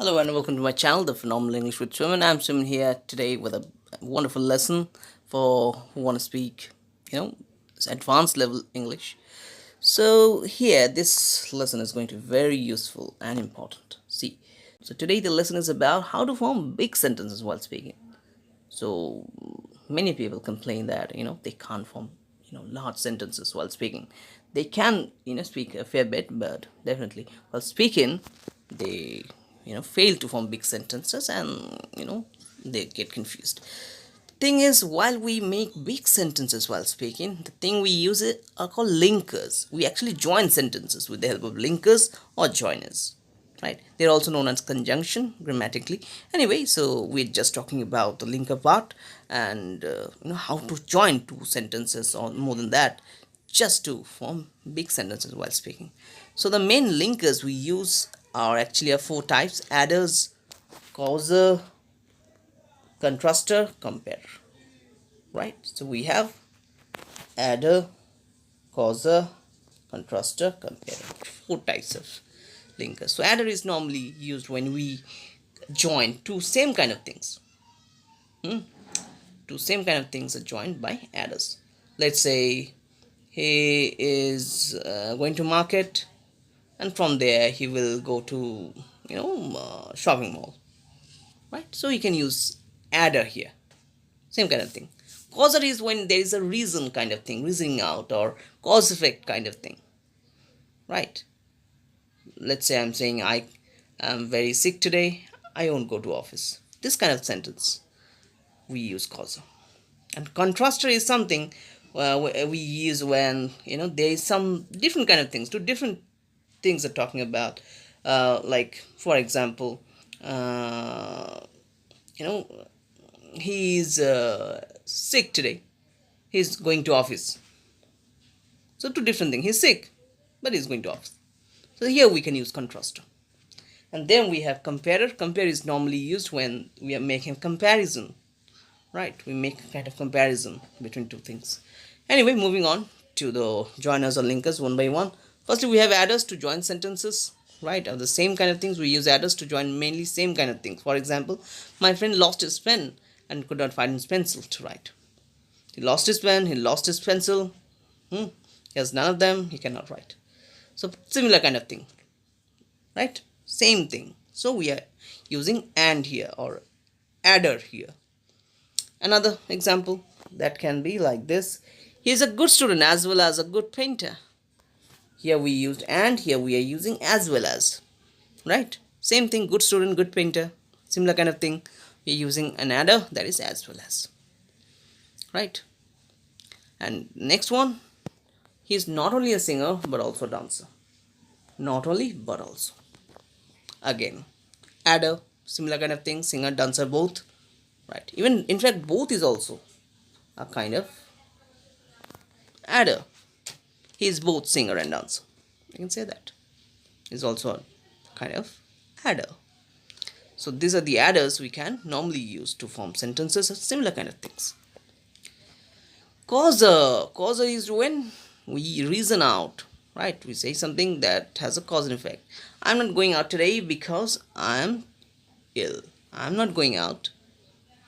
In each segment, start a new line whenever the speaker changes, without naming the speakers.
Hello and welcome to my channel, The Phenomenal English with Swimmen. I'm Swimmen here today with a wonderful lesson for who want to speak, advanced level English. So here, this lesson is going to be very useful and important. See, so today the lesson is about how to form big sentences while speaking. So many people complain that they can't form large sentences while speaking. They can speak a fair bit, but definitely while speaking they fail to form big sentences, and they get confused. Thing is, while we make big sentences while speaking, the thing we use are called linkers. We actually join sentences with the help of linkers or joiners, right? They're also known as conjunction grammatically. Anyway, so we're just talking about the linker part, and how to join two sentences or more than that just to form big sentences while speaking. So the main linkers we use are actually four types: adders, causer, contraster, compare. Right? So we have adder, causer, contraster, compare. Four types of linkers. So adder is normally used when we join two same kind of things. Two same kind of things are joined by adders. Let's say he is going to market, and from there he will go to shopping mall, right? So you can use adder here. Same kind of thing. Causer is when there is a reason kind of thing, reasoning out, or cause effect kind of thing, right? Let's say I'm saying I am very sick today, I won't go to office. This kind of sentence we use causer. And contraster is something we use when there is some different kind of things. Two different things are talking about. Like for example, he's sick today. He's going to office. So two different things. He's sick, but he's going to office. So here we can use contraster. And then we have comparer. Compare is normally used when we are making comparison. Right? We make a kind of comparison between two things. Anyway, moving on to the joiners or linkers one by one. Firstly, we have adders to join sentences. Right? Of the same kind of things, we use adders to join mainly same kind of things. For example, my friend lost his pen and could not find his pencil to write. He lost his pen, he lost his pencil. He has none of them, he cannot write. So similar kind of thing, right? Same thing. So we are using and here or adder here. Another example that can be like this: he is a good student as well as a good painter. Here we used and, here we are using as well as, right? Same thing, good student, good painter, similar kind of thing. We are using an adder, that is as well as, right? And next one, he is not only a singer but also a dancer. Not only but also. Again, adder, similar kind of thing, singer, dancer, both, right? Even in fact both is also a kind of adder. He is both singer and dancer. You can say that. Is also a kind of adder. So these are the adders we can normally use to form sentences of similar kind of things. Causer. Causer is when we reason out, right? We say something that has a cause and effect. I'm not going out today because I'm ill. I'm not going out.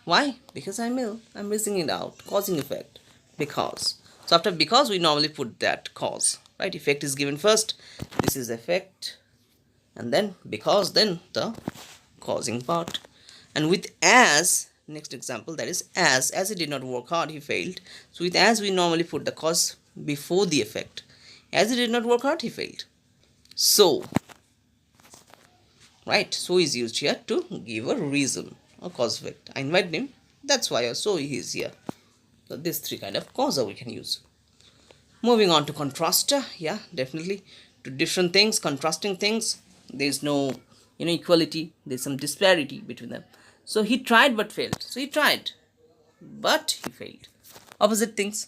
Why? Because I'm ill. I'm reasoning it out. Causing effect. Because. So after because, we normally put that cause, right? Effect is given first. This is effect, and then because, then the causing part. And with as, next example, that is as he did not work hard, he failed. So with as, we normally put the cause before the effect. As he did not work hard, he failed. So, right? So is used here to give a reason or cause effect. I invited him, that's why so he is here. So these three kind of causa we can use. Moving on to contraster. Yeah, definitely to different things, contrasting things. There is no equality. There's some disparity between them. So he tried but failed. So he tried but he failed. Opposite things.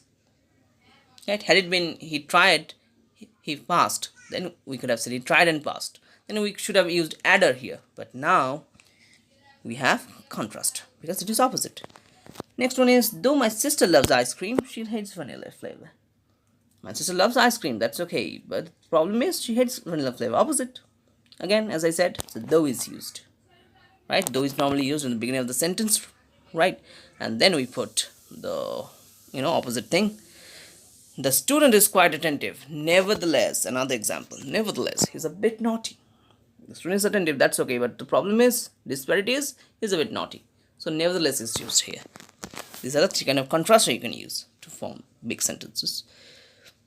Right? Had it been he tried, he passed, then we could have said he tried and passed. Then we should have used adder here. But now we have contrast because it is opposite. Next one is, though my sister loves ice cream, she hates vanilla flavor. My sister loves ice cream, that's okay, but the problem is she hates vanilla flavor. Opposite. Again, as I said, so though is used. right? Though is normally used in the beginning of the sentence, right? And then we put the opposite thing. The student is quite attentive. Nevertheless, another example. Nevertheless, he's a bit naughty. The student is attentive, that's okay, but the problem is, disparity is, he's a bit naughty. So nevertheless is used here. These are the three kind of contraster you can use to form big sentences.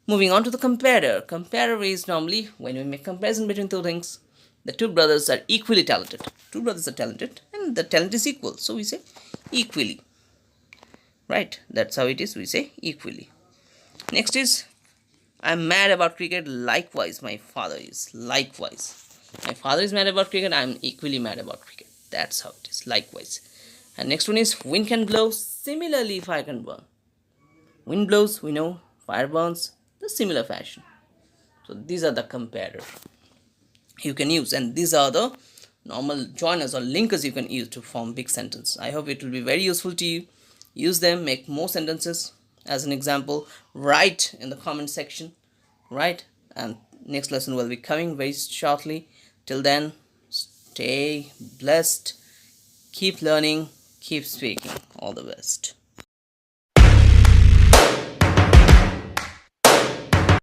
Moving on to the comparator. Comparator is normally when we make comparison between two things. The two brothers are equally talented. Two brothers are talented and the talent is equal. So we say equally. Right? That's how it is. We say equally. Next is, I'm mad about cricket. Likewise, my father is. Likewise. My father is mad about cricket. I'm equally mad about cricket. That's how it is. Likewise. And next one is, wind can blow. Similarly, fire can burn. Wind blows, we know. Fire burns. The similar fashion. So these are the comparators you can use, and these are the normal joiners or linkers you can use to form big sentence. I hope it will be very useful to you. Use them, make more sentences. As an example, write in the comment section, right? And next lesson will be coming very shortly. Till then, stay blessed, keep learning, keep speaking. All the best.